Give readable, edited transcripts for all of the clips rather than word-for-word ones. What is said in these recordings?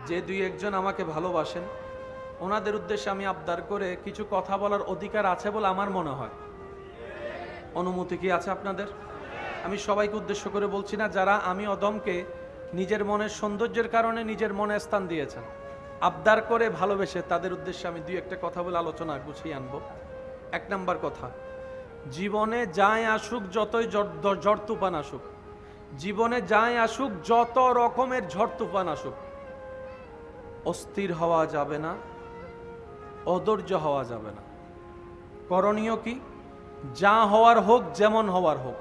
যে দুই একজন আমাকে ভালোবাসেন ওনাদের উদ্দেশ্যে আমি আবদার করে কিছু কথা বলার অধিকার আছে বলে আমার মনে হয়। অনুমতি কি আছে আপনাদের? আমি সবাইকে উদ্দেশ্য করে বলছি না, যারা আমি অদমকে নিজের মনের সৌন্দর্যের কারণে নিজের মনে স্থান দিয়েছেন, আবদার করে ভালোবেসে তাদের উদ্দেশ্যে আমি দুই একটা কথা বলে আলোচনা গুছিয়ে আনবো। এক নাম্বার কথা, জীবনে যাই আসুক, যতই ঝড় তুফান আসুক, জীবনে যাই আসুক, যত রকমের ঝড় তুফান আসুক, অস্থির হওয়া যাবে না, অধৈর্য হওয়া যাবে না। করণীয় কি? যা হওয়ার হোক, যেমন হওয়ার হোক,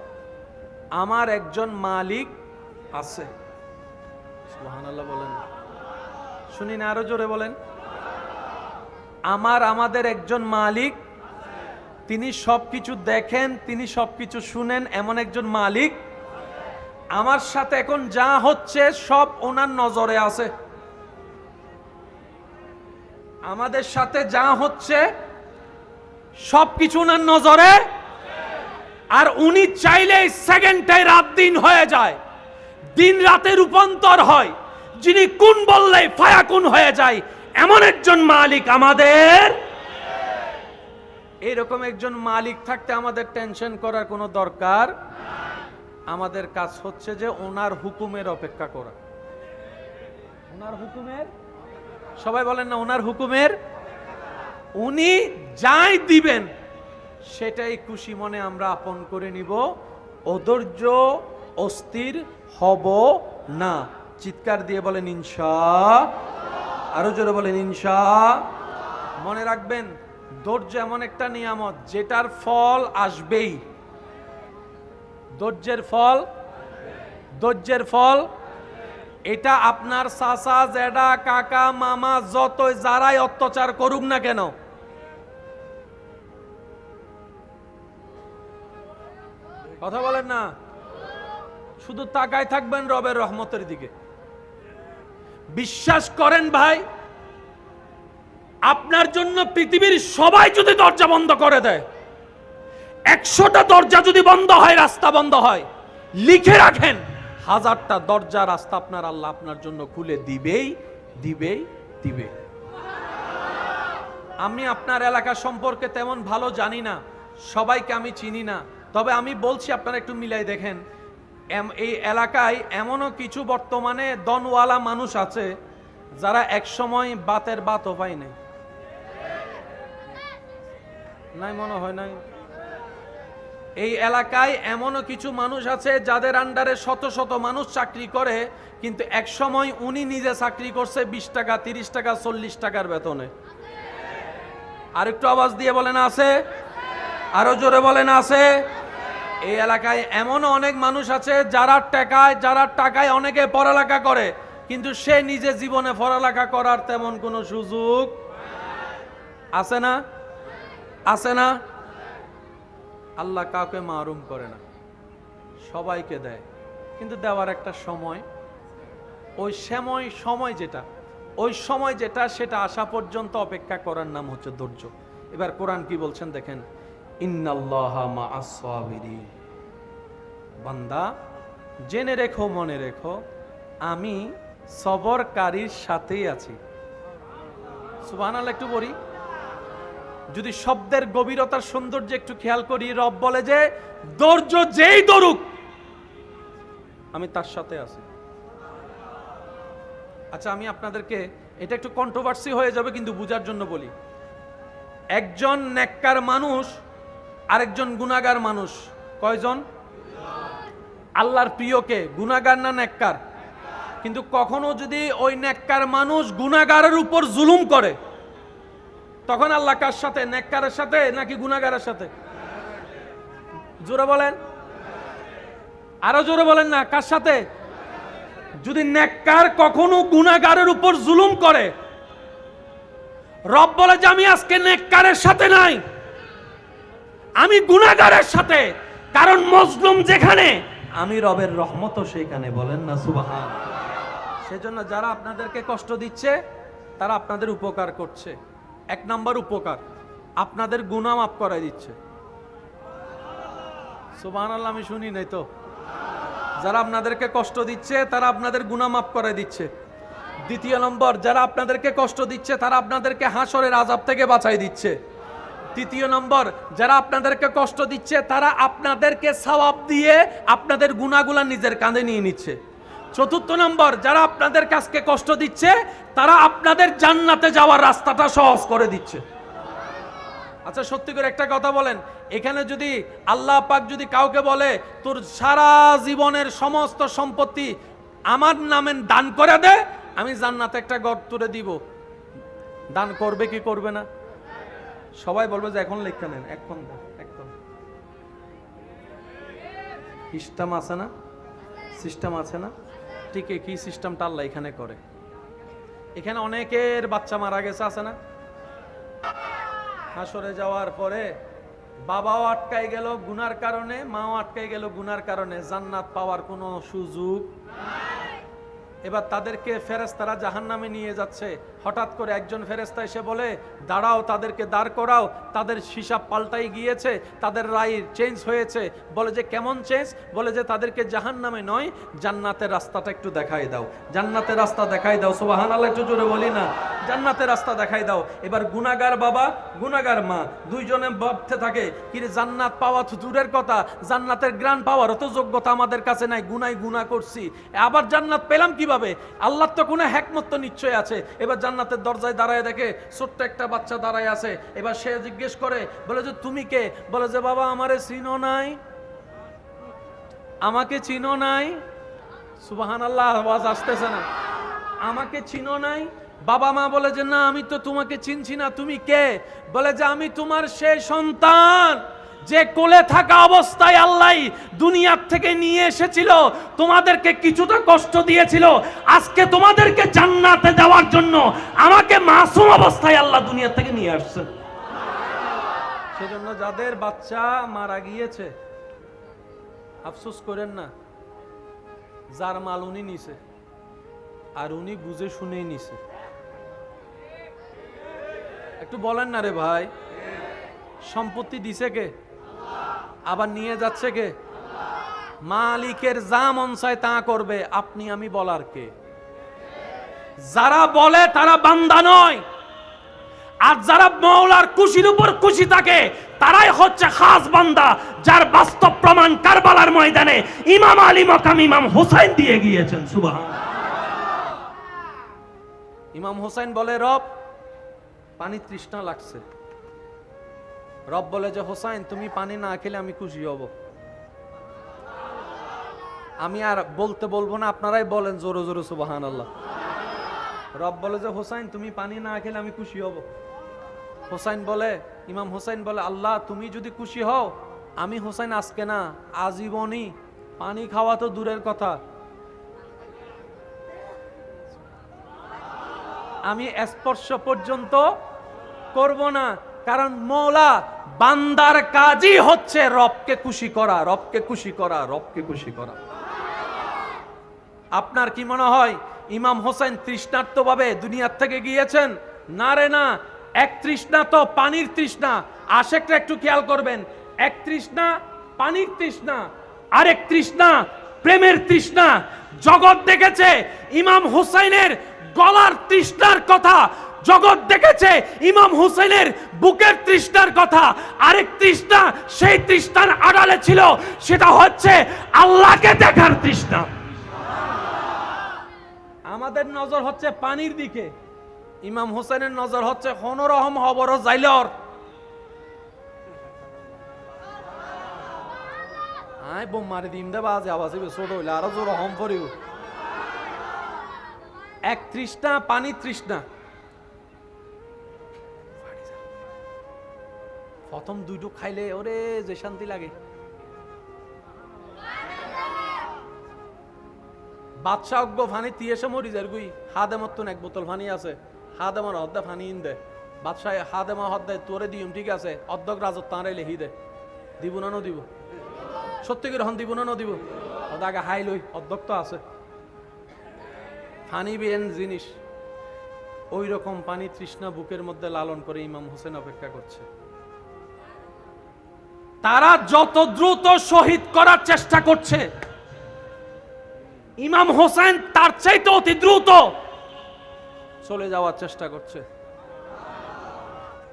আমার একজন মালিক আছে। সুবহানাল্লাহ বলেন, শুনি না, আরো জোরে বলেন। আমাদের একজন মালিক, তিনি সবকিছু দেখেন, তিনি সবকিছু শুনেন, এমন একজন মালিক। আমার সাথে এখন যা হচ্ছে সব ওনার নজরে আছে। আমাদের সাথে যা হচ্ছে সবকিছু ওনার নজরে, আর উনি চাইলে সেকেন্ডে রাত দিন হয়ে যায়, দিন রাতে রূপান্তর হয়, যিনি কোন বললে ফায়াকুন হয়ে যায়, এমন একজন মালিক আমাদের। এরকম একজন মালিক থাকতে আমাদের টেনশন করার কোনো দরকার। আমাদের কাজ হচ্ছে যে ওনার হুকুমের অপেক্ষা করা। ওনার হুকুমের, সবাই বলেন না, ওনার হুকুমের। উনি যাই দিবেন সেটাই খুশি মনে আমরা আপন করে নিব, অধৈর্য অস্থির হব না। চিৎকার দিয়ে বলেন ইনশাআল্লাহ, আরো জোরে বলেন ইনশাআল্লাহ। মনে রাখবেন, ধৈর্য এমন একটা নিয়ামত যেটার ফল আসবেই। ধৈর্যের ফল এটা আপনার চাচা, জেঠা, কাকা, মামা, যতই যারাই অত্যাচার করুক না কেন, কথা বলেন না, শুধু তাকায় থাকবেন রবের রহমতের দিকে। বিশ্বাস করেন ভাই, আপনার জন্য পৃথিবীর সবাই যদি দরজা বন্ধ করে দেয়, 100টা দরজা যদি বন্ধ হয়, রাস্তা বন্ধ হয়, লিখে রাখেন 1000টা দরজা রাস্তা আপনার আল্লাহ আপনার জন্য খুলে দিবেই। আমি আপনার এলাকা সম্পর্কে তেমন ভালো জানি না, সবাইকে আমি চিনি না, তবে আমি বলছি আপনারা একটু মিলাই দেখেন, এই এলাকায় এমনও কিছু বর্তমানে দনওয়ালা মানুষ আছে যারা একসময় বাতের বাতও পায় নাই। মনে হয় নাই। এই এলাকায় এমনও কিছু মানুষ আছে যাদের আন্ডারে শত শত মানুষ চাকরি করে, কিন্তু এক সময় উনি নিজে চাকরি করছে 20 টাকা, 30 টাকা, 40 টাকার বেতনে। আর একটু আওয়াজ দিয়ে বলেন আছে, আরো জোরে বলেন আছে। এই এলাকায় এমনও অনেক মানুষ আছে যারা টাকায় অনেকে পড়ালেখা করে, কিন্তু সে নিজে জীবনে পড়ালেখা করার তেমন কোনো সুযোগ আছে না। আল্লাহ কাউকে মাহরুম করে না, সবাইকে দেয়, কিন্তু দেওয়ার একটা সময়, ওই সময় যেটা সেটা আসা পর্যন্ত অপেক্ষা করার নাম হচ্ছে ধৈর্য। এবার কোরআন কি বলছেন দেখেন, ইন্নাল্লাহা মাআস সাবিরিন। বান্দা জেনে রেখো, মনে রেখো, আমি সবরকারীর সাথেই আছি। সুবহানাল্লাহ একটু বলি, যদি শব্দের গভীরতার সৌন্দর্য একটু খেয়াল করি, রব বলে যে ধৈর্য যেই ধরুক আমি তার সাথে আছি। আচ্ছা, আমি আপনাদেরকে, এটা একটু কন্ট্রোভার্সি হয়ে যাবে কিন্তু বুঝার জন্য বলি, একজন নেককার মানুষ আরেকজন গুনাহগার মানুষ, কয়জন? আল্লাহর প্রিয়কে গুনাহগার না নেককার? কিন্তু কখনো যদি ওই নেককার মানুষ গুনাহগারের উপর জুলুম করে, তখন আল্লাহ কার সাথে? নেককারের সাথে নাকি গুনাহগারের সাথে? জোরে বলেন, আরো জোরে বলেন না, কার সাথে? যদি নেককার কখনো গুনাহগারের উপর জুলুম করে, রব বলে যে আমি আজকে নেককারের সাথে নাই, আমি গুনাহগারের সাথে। কারণ মজলুম যেখানে, আমি রবের রহমতও সেখানে। বলেন না সুবহান। সেজন্য যারা আপনাদেরকে কষ্ট দিচ্ছে তারা আপনাদের উপকার করছে। 1 নাম্বার উপকার, আপনাদের গুনাহ মাফ করাই দিচ্ছে। সুবহানাল্লাহ, আমি শুনি নাই তো। যারা আপনাদেরকে কষ্ট দিচ্ছে তারা আপনাদের গুনাহ মাফ করাই দিচ্ছে। দ্বিতীয় নম্বর, যারা আপনাদেরকে কষ্ট দিচ্ছে তারা আপনাদেরকে হাসরের আযাব থেকে বাঁচাই দিচ্ছে। তৃতীয় নম্বর, যারা আপনাদেরকে কষ্ট দিচ্ছে তারা আপনাদেরকে সওয়াব দিয়ে আপনাদের গুনাহগুলো নিজের কাঁধে নিয়ে নিচ্ছে। চতুর্থ নম্বর, যারা আপনাদের কাছে কষ্ট দিচ্ছে তারা আপনাদের জান্নাতে যাওয়ার রাস্তাটা সহজ করে দিচ্ছে। আচ্ছা সত্যি করে একটা কথা বলেন, এখানে যদি আল্লাহ পাক যদি কাউকে বলে তোর সারা জীবনের সমস্ত সম্পত্তি আমার নামে দান করে দে, আমি জান্নাতে একটা ঘর তুলে দিব, দান করবে কি করবে না? সবাই বলবে যে এখন লেখা নেন, এখন এখন সিস্টেম আছে না, সিস্টেম আছে না? ঠিক কি সিস্টেমটা আল্লাহ এখানে করে। এখানে অনেকের বাচ্চা মারা গেছে, আছে না? হাসরে যাওয়ার পরে বাবাও আটকাই গেল গুনার কারণে, মাও আটকাই গেল গুনার কারণে, জান্নাত পাওয়ার কোনো সুযোগ। এবার তাদেরকে ফেরেশতারা জাহান্নামে নিয়ে যাচ্ছে। হঠাৎ করে একজন ফেরেশতা এসে বলে দাঁড়াও, তাদেরকে দাঁড় করাও, তাদের হিসাব পাল্টাই গিয়েছে, তাদের রায় চেঞ্জ হয়েছে। বলে যে কেমন চেঞ্জ? বলে যে তাদেরকে জাহান্নামে নয় জান্নাতের রাস্তাটা একটু দেখাই দাও, জান্নাতের রাস্তা দেখাই দাও। সুবহানাল্লাহ, একটু জোরে বলি না, জান্নাতের রাস্তা দেখাই দাও। এবার গুনাহগার বাবা গুনাহগার মা দুইজনে ভাবতে থাকে কি রে, জান্নাত পাওয়া তো দূরের কথা, জান্নাতের গ্রান পাওয়ার অত যোগ্যতা আমাদের কাছে নাই, গুনাই গুনাহ করছি, আবার জান্নাত পেলাম কিভাবে? আল্লাহর তো কোনো হিকমত তো নিশ্চয় আছে। এবার জান্নাতের দরজায় দাঁড়ায় দেখে ছোট্ট একটা বাচ্চা দাঁড়ায় আছে। এবার সে জিজ্ঞেস করে, বলে যে তুমি কে? বলে যে বাবা আমারে চিনো নাই, আমাকে চিনো নাই। সুবহানাল্লাহ, আওয়াজ আসতেছে না? আমাকে চিনো নাই? বাবা মা বলে যে না আমি তো তোমাকে চিনছি না, তুমি কে? বলে যে আমি তোমার সেই সন্তান যে কোলে থাকা অবস্থায় আল্লাহ দুনিয়ার থেকে নিয়ে এসেছিল, তোমাদেরকে কিছুটা কষ্ট দিয়েছিল, আজকে তোমাদেরকে জান্নাতে যাওয়ার জন্য আমাকে মাসুম অবস্থায় আল্লাহ দুনিয়া থেকে নিয়ে আসছেন। সেজন্য যাদের বাচ্চা মারা গিয়েছে আফসোস করেন না, যার মাল উনি নিছে আর উনি বুঝে শুনেই নিছে। একটু বলেন না রে ভাই, সম্পত্তি দিছে কে? আবার নিয়ে যাচ্ছে কে? মালিকের যা মন চায় তা করবে, আপনি আমি বলার কে? যারা বলে তারা বান্দা নয়, আর যারা মওলার খুশির উপর খুশি থাকে তারাই হচ্ছে খাস বান্দা, যার বাস্তব প্রমাণ কারবালার ময়দানে ইমাম আলী মাকাম ইমাম হোসেন দিয়ে গিয়েছেন। সুবহানাল্লাহ। ইমাম হোসেন বলে রব পানি তৃষ্ণা লাগছে। রব বলে যে হোসেন তুমি পানি না খেলে আমি খুশি হব। আমি আর বলতে বলবো না, আপনারাই বলেন জোরে জোরে সুবহানাল্লাহ। রব বলে যে হোসেন তুমি পানি না খেলে আমি খুশি হব। হোসেন বলে, ইমাম হোসেন বলে আল্লাহ তুমি যদি খুশি হও, আমি হোসেন আজকে না আজীবনই পানি খাওয়া তো দূরের কথা, আমি স্পর্শ পর্যন্ত করব না। কারণ মওলা বান্দার কাজই হচ্ছে রবকে খুশি করা, রবকে খুশি করা, রবকে খুশি করা। আপনার কি মনে হয় ইমাম হোসেন তৃষ্ণার্তভাবে দুনিয়ার থেকে গিয়েছেন? না রে না, এক তৃষ্ণা তো পানির তৃষ্ণা। আশেকটা একটু খেয়াল করবেন, এক তৃষ্ণা পানির তৃষ্ণা, আরেক তৃষ্ণা প্রেমের তৃষ্ণা। জগৎ দেখেছে ইমাম হোসেনের গলার তৃষ্ণার কথা, জগৎ দেখেছে ইমাম হোসেনের বুকের তৃষ্ণার কথা। আরেক তৃষ্ণা সেই তৃষ্ণার আড়ালে ছিল, সেটা হচ্ছে আল্লাহকে দেখার তৃষ্ণা। আমাদের নজর হচ্ছে পানির দিকে, ইমাম হোসেনের নজর হচ্ছে হনরহম হবর জাইলর। আয় বোম মারি দিম দে বাজে আওয়াজ ছোট হইলে আরো জোর হম করিব। এক তৃষ্ণা পানি তৃষ্ণা। প্রথম দুইটো খাইলে ওরে যে শান্তি লাগে। বাদশাহ অজ্ঞ ফানি তিয়েসে মরি যার গুই হাদে মতন এক বোতল ফানি আছে, হাদে আমার হদ্দা ফানি ইন দে। বাদশাহ হাদে মা হদ্দে তোরে দিম ঠিক আছে, অর্ধক রাজত্ব তাঁরে লেহি দে, দিব না ন দিব? সত্যি করে হন দিব না ন দিব? আগে হাই লই, অর্ধক তো আছে। ফানি বেন জিনিস, ওই রকম পানি তৃষ্ণা বুকের মধ্যে লালন করে ইমাম হোসেন অপেক্ষা করছে। তারা যত দ্রুত শহীদ করার চেষ্টা করছে, ইমাম হোসেন তার চাইতে অতি দ্রুত চলে যাওয়ার চেষ্টা করছে।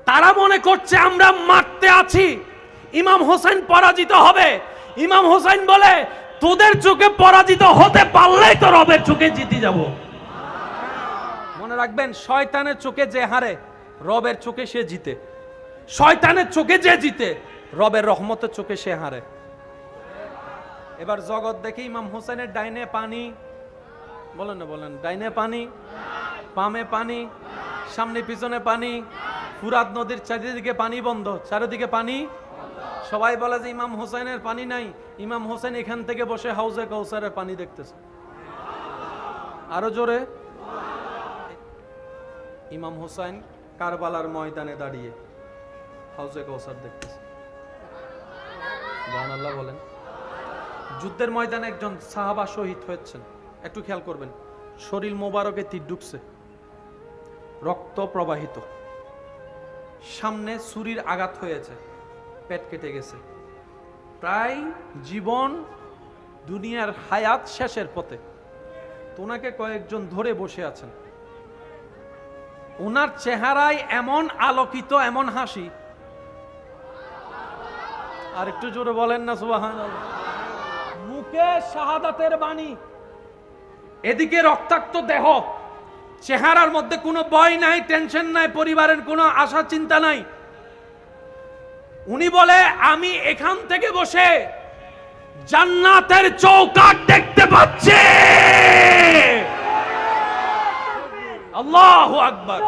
তারা মনে করছে আমরা মারতে আছি, ইমাম হোসেন পরাজিত হবে। ইমাম হোসেন বলে, তোদের চোখে পরাজিত হতে পারলেই তো রবের চোখে জিতে যাব। মনে রাখবেন, শয়তানের চোখে যে হারে, রবের চোখে সে জিতে। শয়তানের চোখে যে জিতে, রবের রহমতের চোখে সে হারে। এবার জগৎ দেখে ইমাম হোসেনের ডাইনে পানি, বলেন না বলেন, ডাইনে পানি, বামে পানি, সামনে পিছনে পানি, ফুরাত নদীর চারিদিকে পানি বন্ধ, চারিদিকে পানি। সবাই বলে যে ইমাম হোসেনের পানি নাই, ইমাম হোসেন এখান থেকে বসে হাউজে কাউসারের পানি দেখতেছে। আরো জোরে, ইমাম হোসেন কারবালার ময়দানে দাঁড়িয়ে হাউজে কাউসার দেখতেছে। সুবহানাল্লাহ বলেন। যুদ্ধের ময়দানে একজন সাহাবা শহীদ হয়েছেন, একটু খেয়াল করবেন, শরীর মোবারকে তীর ঢুকছে, রক্ত প্রবাহিত, সামনে ছুরির আঘাত হয়েছে, পেট কেটে গেছে, প্রায় জীবন দুনিয়ার হায়াত শেষের পথে। ওনাকে কয়েকজন ধরে বসে আছেন, ওনার চেহারায় এমন আলোকিত, এমন হাসি। আর একটু জোরে বলেন না সুবহানাল্লাহ। মুখে শাহাদাতের বাণী, এদিকে রক্তাক্ত দেহ, চেহারার মধ্যে কোনো ভয় নাই, টেনশন নাই, পরিবারের কোনো আশা চিন্তা নাই। উনি বলে, আমি এখান থেকে বসে জান্নাতের চৌকাঠ দেখতে পাচ্ছি। আল্লাহু আকবার।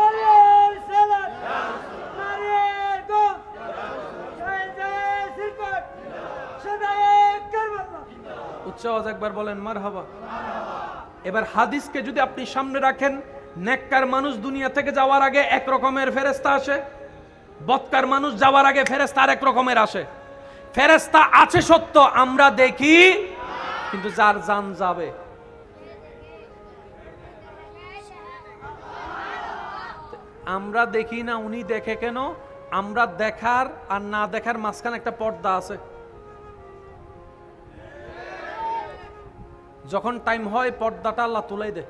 উচ্চ আওয়াজ একবার বলেন মারহাবা। এবার হাদিসকে যদি আপনি সামনে রাখেন, নেককার মানুষ দুনিয়া থেকে যাওয়ার আগে এক রকমের ফেরেশতা আসে, বদকার মানুষ যাওয়ার আগে ফেরেশতা আরেক রকমের আসে। ফেরেশতা আছে সত্য, আমরা দেখি, কিন্তু যার জান যাবে, আমরা দেখি না, উনি দেখে কেন? আমরা দেখার আর না দেখার মাঝখানে একটা পর্দা আছে। যখন টাইম হয় পর্দাটা আল্লাহ তুলাই দেয়,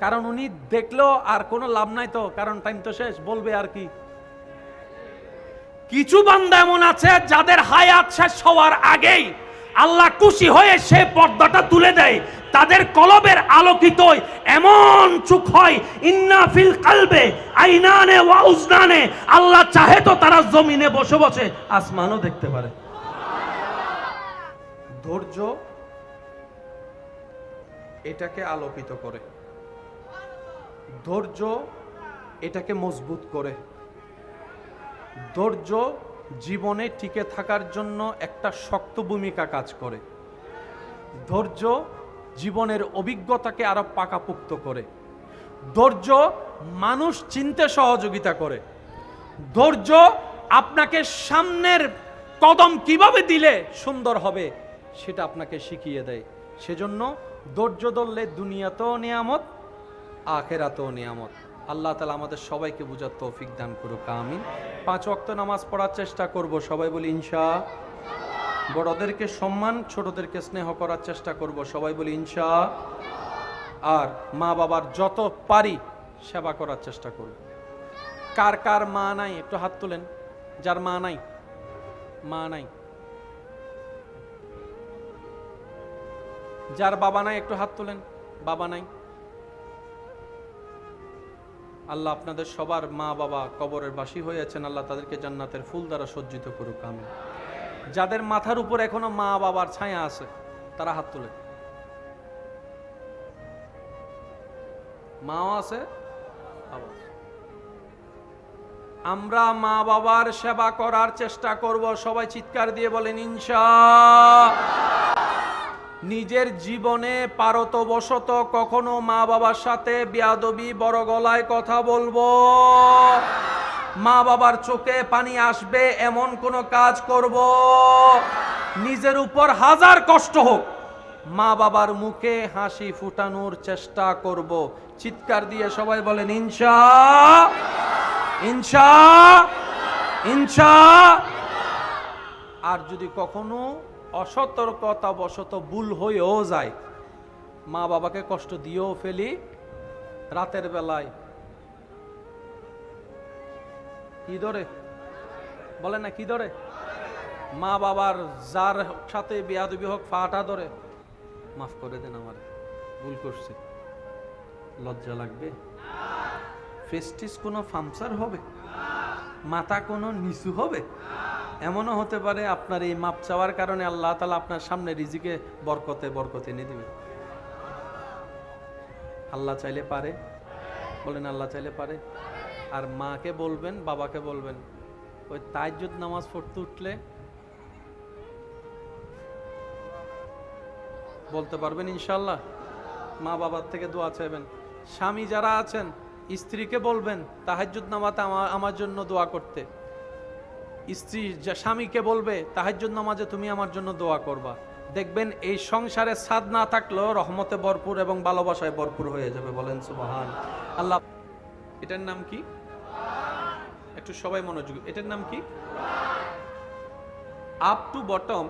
কারণ উনি দেখলেও আর কোনো লাভ নাই, তো কারণ টাইম তো শেষ, বলবে আর কি। কিছু বান্দা এমন আছে যাদের হায়াত শেষ হওয়ার আগেই আল্লাহ খুশি হয়ে সে পর্দাটা তুলে দেয়, তাদের কলবের আলোকিত এমন চোখ হয়, ইন্না ফিল কলবে আইনানে ওয়া উজনানে, আল্লাহ চাহে তো তারা জমিনে বসে বসে আসমানও দেখতে পারে। ধৈর্য এটাকে আলোকিত করে, ধৈর্য এটাকে মজবুত করে, ধৈর্য জীবনে টিকে থাকার জন্য একটা শক্ত ভূমিকা কাজ করে, ধৈর্য জীবনের অভিজ্ঞতাকে আরো পাকাপোক্ত করে, ধৈর্য মানুষ চিনতে সহযোগিতা করে, ধৈর্য আপনাকে সামনের কদম কিভাবে দিলে সুন্দর হবে সেটা আপনাকে শিখিয়ে দেয়। সেজন্য ধৈর্য ধরলে দুনিয়াতেও নিয়ামত, আখিরাতেও নিয়ামত। আল্লাহ তাআলা আমাদের সবাইকে বুঝার তৌফিক দান করুক, আমিন। 5 ওয়াক্ত নামাজ পড়ার চেষ্টা করব, সবাই বলি ইনশাআল্লাহ। বড়দেরকে সম্মান, ছোটদেরকে স্নেহ করার চেষ্টা করব, সবাই বলি ইনশাআল্লাহ। আর মা বাবার যত পারি সেবা করার চেষ্টা করব। কার কার মা নাই একটু হাত তোলেন, যার মা নাই, মা নাই। যার বাবা নাই একটু হাত তোলেন, বাবা নাই। আল্লাহ আপনাদের সবার মা বাবা কবরের বাসী হয়েছেন, আল্লাহ তাদেরকে জান্নাতের ফুল দ্বারা সজ্জিত করুক, আমিন। যাদের মাথার উপর এখনো মা বাবার ছায়া আছে তারা হাত তোলেন। মাও আছে, আমরা মা বাবার সেবা করার চেষ্টা করব, সবাই চিৎকার দিয়ে বলেন ইনশাআল্লাহ। নিজের জীবনে পারতবশত কখনো মা বাবার সাথে বেয়াদবি, বড় গলায় কথা বলবো, মা বাবার চোখে পানি আসবে এমন কোনো কাজ করব, নিজের উপর হাজার কষ্ট হোক মা বাবার মুখে হাসি ফুটানোর চেষ্টা করব। চিৎকার দিয়ে সবাই বলেন ইনশাআল্লাহ, ইনশাআল্লাহ, ইনশাআল্লাহ। আর যদি কখনো অসতর্কতা বশত ভুল হয়েও যায়, মা বাবাকে কষ্ট দিয়েও ফেলি, রাতের বেলায় কি ধরে বলেন না, কি ধরে? মা বাবার যার সাথে বেয়াদবি হোক ফাটা ধরে, মাফ করে দেন, আমার ভুল করছে। লজ্জা লাগবে? ফেস্টিস কোনো ফামসার হবে? মাথা কোনো নিচু হবে? এমনও হতে পারে আপনার এই মাপ চাওয়ার কারণে আল্লাহ তাআলা আপনার সামনে রিজিকে বরকতে বরকতে এনে দিবে। আল্লাহ চাইলে পারে, বলেন আল্লাহ চাইলে পারে। আর মাকে বলবেন, বাবাকে বলবেন, ওই তাহাজ্জুদ নামাজ পড়তে উঠলে বলতে পারবেন ইনশাআল্লাহ, মা বাবার থেকে দোয়া চাইবেন। স্বামী যারা আছেন স্ত্রীকে বলবেন তাহাজ্জুদ নামাজে আমার জন্য দোয়া করতে। স্ত্রী স্বামীকে বলবে তাহাজ্জুদ নামাজে তুমি আমার জন্য দোয়া করবা। দেখবেন এই সংসারে সাদ না থাকলেও রহমতে ভরপুর এবং ভালোবাসায় ভরপুর হয়ে যাবে। বলেন সুবহান আল্লাহ। এটার নাম কি? একটু সবাই মনোযোগ। এটার নাম কি? আপ টু বটম,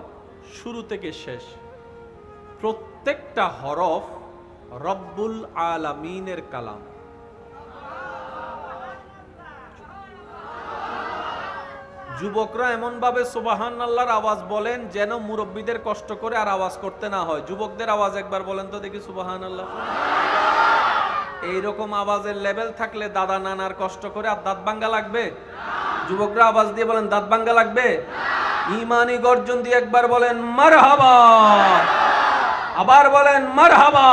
শুরু থেকে শেষ প্রত্যেকটা হরফ রব্বুল আলামিনের কালাম। যুবকরা এমন ভাবে সুবহানাল্লাহর আওয়াজ বলেন যেন মুরব্বীদের কষ্ট করে আর আওয়াজ করতে না হয়। যুবকদের আওয়াজ একবার বলেন তো দেখি সুবহানাল্লাহ। এইরকম আওয়াজের লেভেল থাকলে দাদা নানার কষ্ট করে আর দাঁত ভাঙ্গা লাগবে? যুবকরা আওয়াজ দিয়ে বলেন দাঁত ভাঙ্গা লাগবে? ঈমানি গর্জন দিয়ে একবার বলেন মারহাবা, আবার বলেন মারহাবা।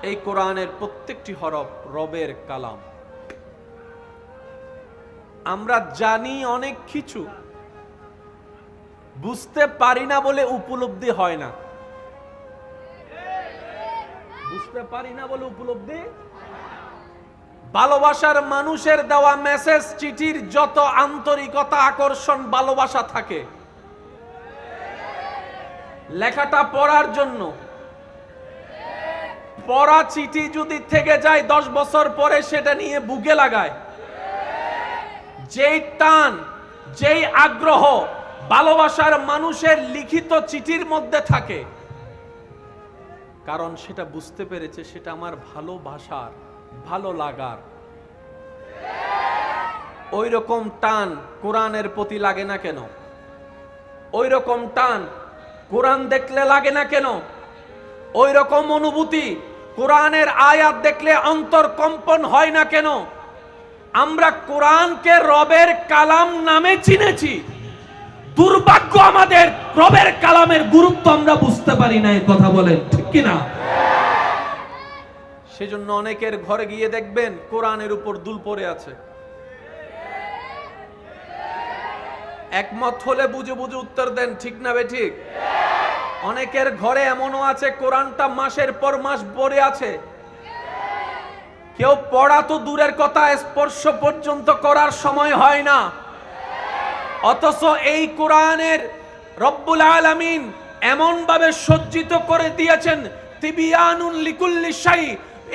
এই কোরআনের প্রত্যেকটি হরফ রবের কালাম। আমরা জানি অনেক কিছু, বুঝতে পারি না বলে উপলব্ধি হয় না। বুঝতে পারি না বলে উপলব্ধি। ভালোবাসার মানুষের দেওয়া মেসেজ চিঠির যত আন্তরিকতা, আকর্ষণ, ভালোবাসা থাকে, লেখাটা পড়ার জন্য, পড়া চিঠি যদি থেকে যায় 10 বছর পরে সেটা নিয়ে বুকে লাগায়। যেই টান, যেই আগ্রহ ভালোবাসার মানুষের লিখিত চিঠির মধ্যে থাকে, কারণ সেটা বুঝতে পেরেছে সেটা আমার ভালোবাসার, ভালো লাগার। ওই রকম টান কোরআনের প্রতি লাগে না কেন? ওই রকম টান কোরআন দেখলে লাগে না কেন? ওই রকম অনুভূতি কোরআনের আয়াত দেখলে অন্তর কম্পন হয় না কেন? আমরা কোরআনকে রবের কালাম নামে চিনেছি, দুর্ভাগ্য আমাদের রবের কালামের গুরুত্ব আমরা বুঝতে পারি না। এই কথা বলেন ঠিক কিনা? সেজন্য অনেকের ঘরে গিয়ে দেখবেন কোরআনের উপর দুল পড়ে আছে। একমত হলে বুঝে বুঝে উত্তর দেন, ঠিক না বে ঠিক? অনেকের ঘরে এমনও আছে কোরআনটা মাসের পর মাস পড়ে আছে, কেউ পড়া তো দূরের কথা, স্পর্শ পর্যন্ত করার সময় হয় না। অথচ এই কোরআনের রব্বুল আলামিন এমন ভাবে সজ্জিত করে দিয়েছেন, তিবিয়ানুন লিকুল্লি শাই।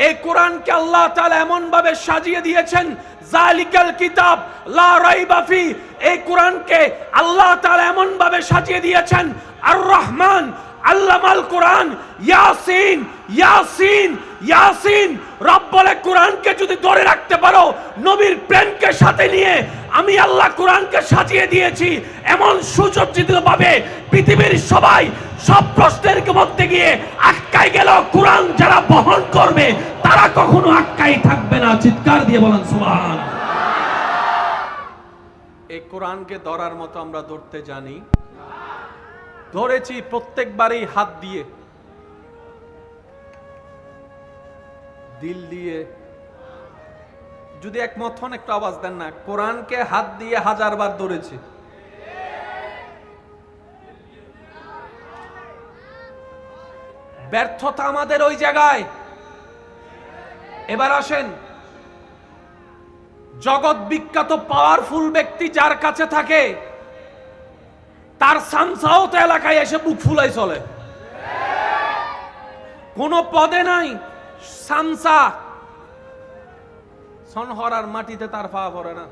এই কোরআনকে আল্লাহ তাআলা এমন ভাবে সাজিয়ে দিয়েছেন, জালিকাল কিতাব লা রাইবা ফি। এই কোরআনকে আল্লাহ তাআলা এমন ভাবে সাজিয়ে দিয়েছেন, আর রহমান আল্লামাল কোরআন, ইয়াসিন ইয়াসিন ইয়াসিন। রব বলে কোরআনকে যদি ধরে রাখতে পারো, নবীর প্রেমকে সাথে নিয়ে আমি আল্লাহ কোরআনকে সাজিয়ে দিয়েছি এমন সুসজ্জিত ভাবে পৃথিবীর সবাই সব প্রশ্নের মধ্যে গিয়ে আটকাই গেল, কোরআন যারা বহন করবে তারা কখনো আটকাই থাকবে না। চিৎকার দিয়ে বলেন সুবহানাল্লাহ। এই কোরআনকে ধরার মতো আমরা ধরতে জানি? ধরেছি প্রত্যেকবারই হাত দিয়ে, দিল দিয়ে। যদি একমত হন একটু আওয়াজ দেন না। কোরআনকে হাত দিয়ে 1000 বার ধরেছি। ব্যর্থতা আমাদের ওই জায়গায়। এবার আসেন, জগৎ বিখ্যাত পাওয়ারফুল ব্যক্তি যার কাছে থাকে, তার সামসাও তো এলাকায় এসে বুক ফুলাই চলে। কোন পদে নাই, সামসা সনহরার মাটিতে তার পা পড়ে না।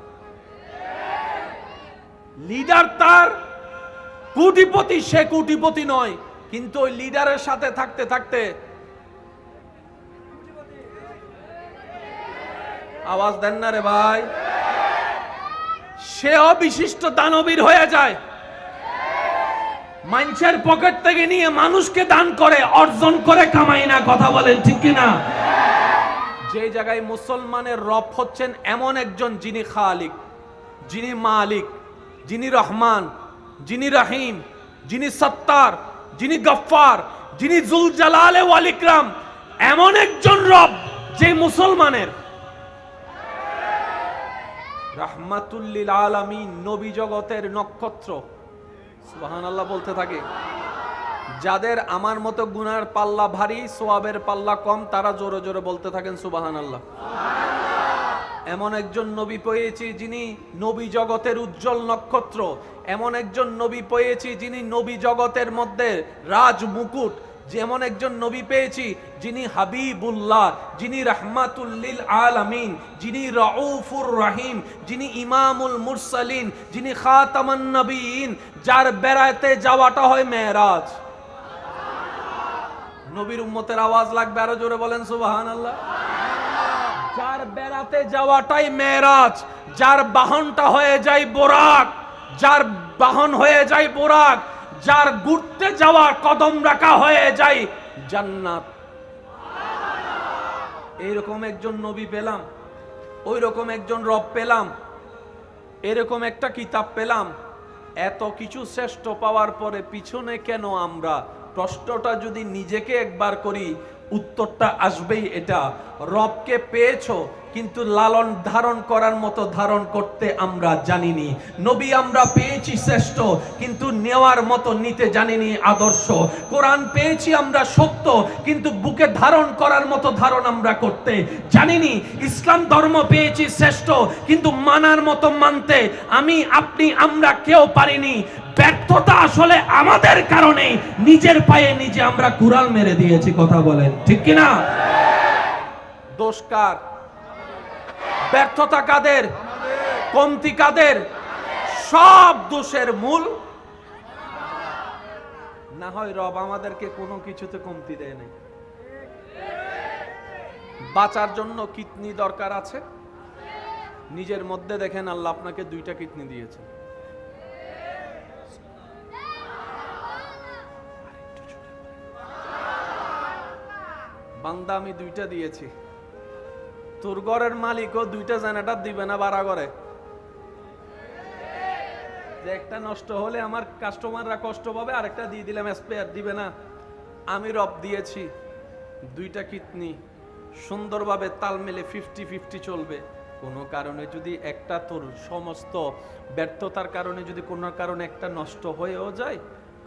লিডার তার কোটিপতি, সে কোটিপতি নয়, কিন্তু ওই লিডারের সাথে থাকতে থাকতে, আওয়াজ দেন না রে ভাই, সেও বিশিষ্ট দানবীর হয়ে যায়। মানুষের পকেট থেকে নিয়ে মানুষকে দান করে, অর্জন করে কামাই না। কথা বলেন ঠিক কিনা? যে জায়গায় মুসলমানের রব হচ্ছেন এমন একজন যিনি খালিক, যিনি মালিক, যিনি রহমান, যিনি রহিম, যিনি সত্তার, যিনি গফফার, যিনি জুল জালালে ওয়াল ইকরাম, এমন একজন রব যে মুসলমানের রাহমাতুল লিল আলামিন, নবী জগতের নক্ষত্র। সুবহানাল্লাহ বলতে থাকে। যাদের আমার মতো গুনার পাল্লা ভারী, সওয়াবের পাল্লা কম, তারা জোরে জোরে বলতে থাকেন সুবহানাল্লাহ। এমন একজন নবী পেয়েছি যিনি নবী জগতের উজ্জ্বল নক্ষত্র। এমন একজন নবী পেয়েছি যিনি নবী জগতের মধ্যে রাজ মুকুট। যেমন একজন নবী পেয়েছি যিনি হাবিবুল্লাহ, যিনি রাহমাতুল লিল আলামিন, যিনি রাউফুর রহিম, যিনি ইমামুল মুরসালিন, যিনি খাতামান নবীন, যার বেড়াতে যাওয়াটা হয় মেরাজ। নবীর উম্মতের আওয়াজ লাগবে, আরো জোরে বলেন সুবহানাল্লাহ। যার বেড়াতে যাওয়াটাই মেরাজ, যার বাহনটা হয়ে যায় বোরাক, যার বাহন হয়ে যায় বোরাক, যার ঘুরতে যাওয়া কদম রাখা হয়ে যায় জান্নাত। এইরকম একজন নবী পেলাম, ওই রকম একজন রব পেলাম, এরকম একটা কিতাব পেলাম। এত কিছু শ্রেষ্ঠ পাওয়ার পরে পিছনে কেন আমরা? প্রশ্নটা যদি নিজেকে একবার করি, উত্তরটা আসবেই এটা। রবকে পেয়েছো, কিন্তু লালন ধারণ করার মতো ধারণ করতে আমরা জানিনি। নবী আমরা পেয়েছি শ্রেষ্ঠ, কিন্তু নেওয়ার মতো নিতে জানিনি আদর্শ। কোরআন পেয়েছি আমরা সত্য, কিন্তু বুকে ধারণ করার মতো ধারণ আমরা করতে জানিনি। ইসলাম ধর্ম পেয়েছি শ্রেষ্ঠ, কিন্তু মানার মতো মানতে আমি, আপনি, আমরা কেউ পারিনি। ব্যর্থতা আসলে আমাদের কারণে, নিজের পায়ে নিজে আমরা কুড়াল মেরে দিয়েছি। কথা বলেন ঠিক কিনা? দোষ কার? ব্যর্থতা কাদের? কমতি কাদের? সব দোষের মূল না হয় রব আমাদেরকে কোনো কিছুতে কমতি দেয় নাই। বাঁচার জন্য কিডনি দরকার আছে। নিজের মধ্যে দেখেন আল্লাহ আপনাকে 2টা কিডনি দিয়েছে। বান্দা আমি 2টা দিয়েছি, তোর ঘরের মালিকও 2টা জেনারেটর দিবে না ভাড়া করে? যে একটা নষ্ট হলে আমার কাস্টমাররা কষ্ট পাবে, আরেকটা দিয়ে দিলাম স্পেয়ার, দিবে না? আমি রব দিয়েছি 2টা কিডনি, সুন্দরভাবে তাল মেলে 50-50 চলবে। কোনো কারণে যদি একটা, তোর সমস্ত ব্যর্থতার কারণে যদি কোনো কারণে একটা নষ্ট হয়েও যায়,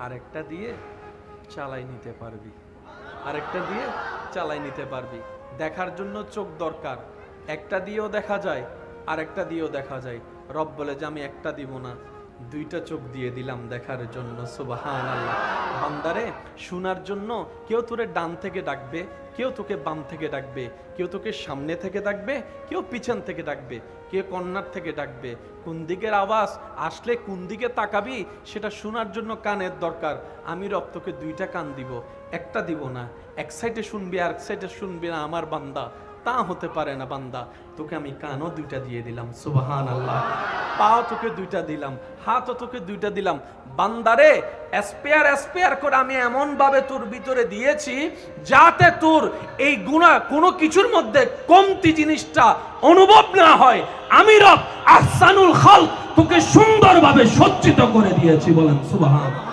আরেকটা দিয়ে চালাই নিতে পারবি, আরেকটা দিয়ে চালাই নিতে পারবি। দেখার জন্য চোখ দরকার, একটা দিয়েও দেখা যায়, আরেকটা দিয়েও দেখা যায়। রব বলে যে আমি একটা দিব না, 2টা চোখ দিয়ে দিলাম দেখার জন্য। সুবহানাল্লাহ। বান্দারে, শোনার জন্য কেউ তোরে ডান থেকে ডাকবে, কেউ তোকে বাম থেকে ডাকবে, কেউ তোকে সামনে থেকে ডাকবে, কেউ পিছন থেকে ডাকবে, কেউ কর্নার থেকে ডাকবে। কোন দিকের আওয়াজ আসলে কোন দিকে তাকাবি সেটা শোনার জন্য কানের দরকার। আমি রব তোকে 2টা কান দিব, একটা দিব না। এক সাইডে শুনবি আর এক সাইডে শুনবি না আমার বান্দা, তা হতে পারে না বান্দা। তোকে আমি কানও 2টা দিয়ে দিলাম। সুবহানাল্লাহ। পাও তোকে 2টা দিলাম, হাতও তোকে 2টা দিলাম। বান্দারে, স্পেয়ার করে আমি এমন ভাবে তোর ভিতরে দিয়েছি যাতে তোর এই গুনাহ কোনো কিছুর মধ্যে কমতি জিনিসটা অনুভব না হয়। আমি রব আহসানুল খালক তোকে সুন্দরভাবে সজ্জিত করে দিয়েছি। বলেন সুবহানাল্লাহ।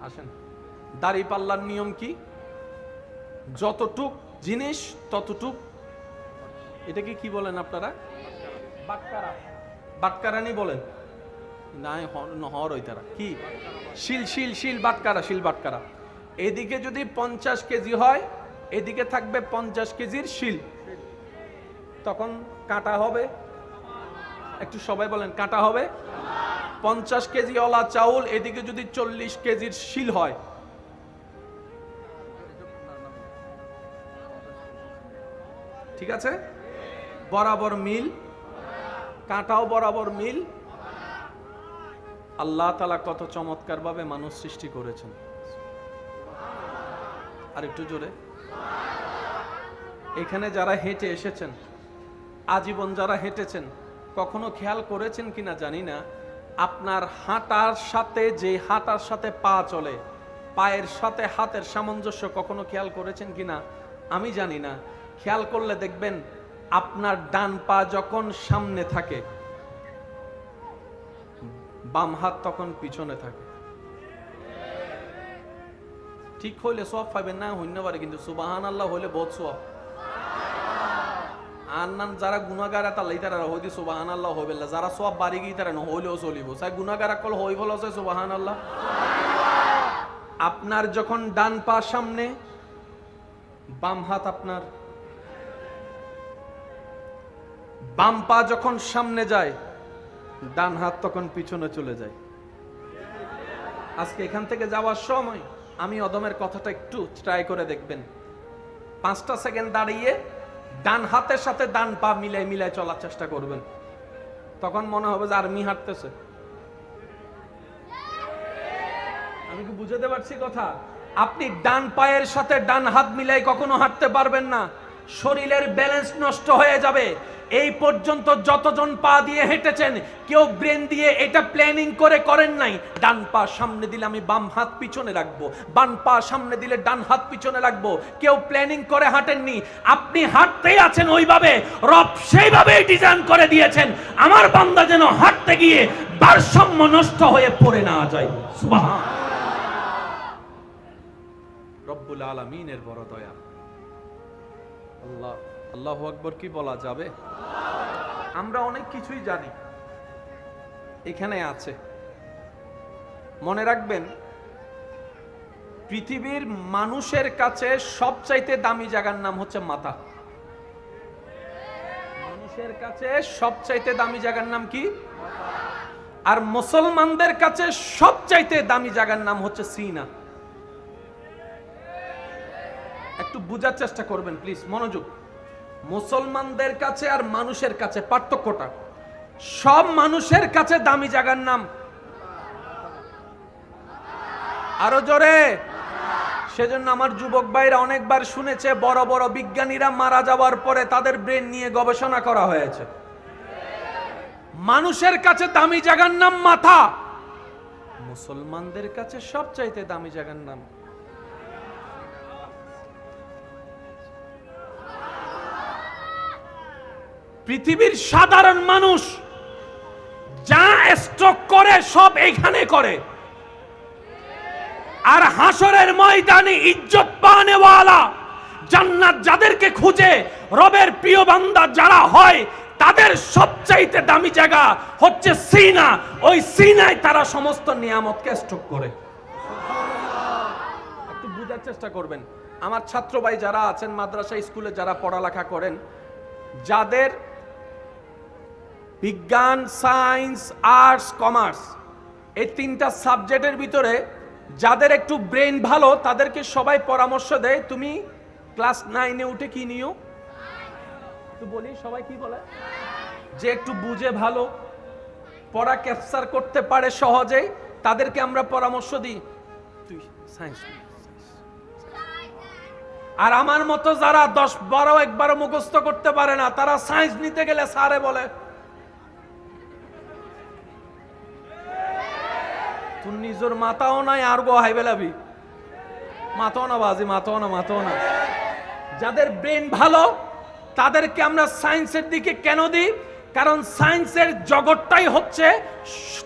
আসেন, দাড়ি পাল্লার নিয়ম কি? যতটুক জিনিস ততটুক, এটাকে কি বলেন আপনারা? বাটকারা। বাটকারানি বলেন না? হর ওই তারা কি? শিল বাটকারা, শিল বাটকারা। এদিকে যদি 50 কেজি হয়, এদিকে থাকবে 50 কেজির শিল, তখন কাটা হবে। একটু সবাই বলেন কাটা হবে। 50 কেজি ওলা চাউল, এদিকে যদি 40 কেজির শিল হয়, ঠিক আছে? বরাবর মিল, কাঁটাও বরাবর মিল। আল্লাহ তাআলা কত চমৎকার ভাবে মানুষ সৃষ্টি করেছেন। আর একটু জোরে। এখানে যারা হেঁটে এসেছেন, আজীবন যারা হেঁটেছেন, কখনো খেয়াল করেছেন কিনা জানি না, আপনার হাঁটার সাথে যে হাঁটার সাথে পা চলে, পায়ের সাথে হাতের সামঞ্জস্য কখনো খেয়াল করেছেন কিনা আমি জানি না। খেয়াল করলে দেখবেন আপনার ডান পা যখন সামনে থাকে, বাম হাত তখন পিছনে থাকে। ঠিক হইলে সওয়াব পাবেন, না হইতে পারে, কিন্তু সুবহানাল্লাহ হইলে বহুত সওয়াব। আর নাম যারা গুনাহগার তালাই তারা হইদি সুবহানাল্লাহ হইবে না, যারা সওয়াব বাড়ি গিয়ে তারা হইলেও চলিব, চাই গুনাহগার কল হই বলা আছে সুবহানাল্লাহ। আপনার যখন ডান পা সামনে, বাম হাত আপনার, বাম পা যখন সামনে যায়, ডান হাত তখন পিছনে চলে যায়। আজকে এখান থেকে যাওয়ার সময় আমি অদমের কথাটা একটু ট্রাই করে দেখবেন। 5টা সেকেন্ড দাঁড়িয়ে ডান হাতের সাথে ডান পা মিলাই মিলাই চলার চেষ্টা করবেন, তখন মনে হবে যে আর্মি হাঁটতেছে। আমি কি বুঝাতে পারছি কথা? আপনি ডান পায়ের সাথে ডান হাত মিলাই কখনো হাঁটতে পারবেন না, শরীরের ব্যালেন্স নষ্ট হয়ে যাবে। এই পর্যন্ত যতজন পা দিয়ে হেঁটেছেন, কেউ ব্রেন দিয়ে এটা প্ল্যানিং করে করেন নাই, ডান পা সামনে দিলে আমি বাম হাত পিছনে রাখবো, বাম পা সামনে দিলে ডান হাত পিছনে রাখবো। কেউ প্ল্যানিং করে হাঁটেননি, আপনি হাঁটতেই আছেন ওইভাবে, রব সেইভাবেই ডিজাইন করে দিয়েছেন আমার বান্দা যেন হাঁটতে গিয়ে ভারসাম্য নষ্ট হয়ে পড়ে না যায়। সুবহান রব্বুল আলামিনের বড় দয়া। আল্লাহ, আল্লাহু আকবার কি বলা যাবে? আমরা অনেক কিছুই জানি, এখানে আছে। মনে রাখবেন, পৃথিবীর মানুষের কাছে সবচাইতে দামি জায়গার নাম হচ্ছে মাথা। মানুষের কাছে সবচাইতে দামি জায়গার নাম কি? আর মুসলমানদের কাছে সবচাইতে দামি জায়গার নাম হচ্ছে সিনা। একটু বুঝার চেষ্টা করবেন প্লিজ, মনোযোগ। মুসলমানদের কাছে আর মানুষের কাছে পার্থক্যটা, সব মানুষের কাছে দামি জায়গার নাম আরো জোরে। সেজন্য আমার যুবক ভাইরা অনেকবার শুনেছে বড় বড় বিজ্ঞানীরা মারা যাওয়ার পরে তাদের ব্রেন নিয়ে গবেষণা করা হয়েছে। মানুষের কাছে দামি জায়গার নাম মাথা, মুসলমানদের কাছে সবচাইতে দামি জায়গার নাম। পৃথিবীর সাধারণ মানুষ যা স্ট্রোক করে সব এইখানে করে, আর হাসরের ময়দানে ইজ্জত পানেওয়ালা জান্নাত যাদেরকে খুঁজে, রবের প্রিয় বান্দা যারা হয়, তাদের সবচাইতে দামি জায়গা হচ্ছে সিনা। ওই সিনায় তারা সমস্ত নিয়ামতকে স্ট্রোক করে। একটু বুঝার চেষ্টা করবেন। আমার ছাত্র ভাই যারা আছেন, মাদ্রাসা স্কুলে যারা পড়ালেখা করেন, যাদের বিজ্ঞান, সায়েন্স, আর্টস, কমার্স এই 3টা সাবজেক্টের ভিতরে যাদের একটু ব্রেন ভালো, তাদেরকে সবাই পরামর্শ দেয় তুমি ক্লাস 9-এ উঠে কি নিও। তো বলি সবাই কি বলে? যে একটু বুঝে ভালো, পড়া ক্যাপচার করতে পারে সহজেই, তাদেরকে আমরা পরামর্শ দিই তুই সায়েন্স। আর আমার মতো যারা 10-12 একবারও মুখস্থ করতে পারে না, তারা সায়েন্স নিতে গেলে স্যারে বলে তুই নিজের মাথাও নাই আর গো হাই বেলাবি, মাথাও না বাজি, মাথাও না, মাথাও না। যাদের ব্রেন ভালো তাদেরকে আমরা সায়েন্সের দিকে কেন দিই? কারণ সায়েন্সের জগৎটাই হচ্ছে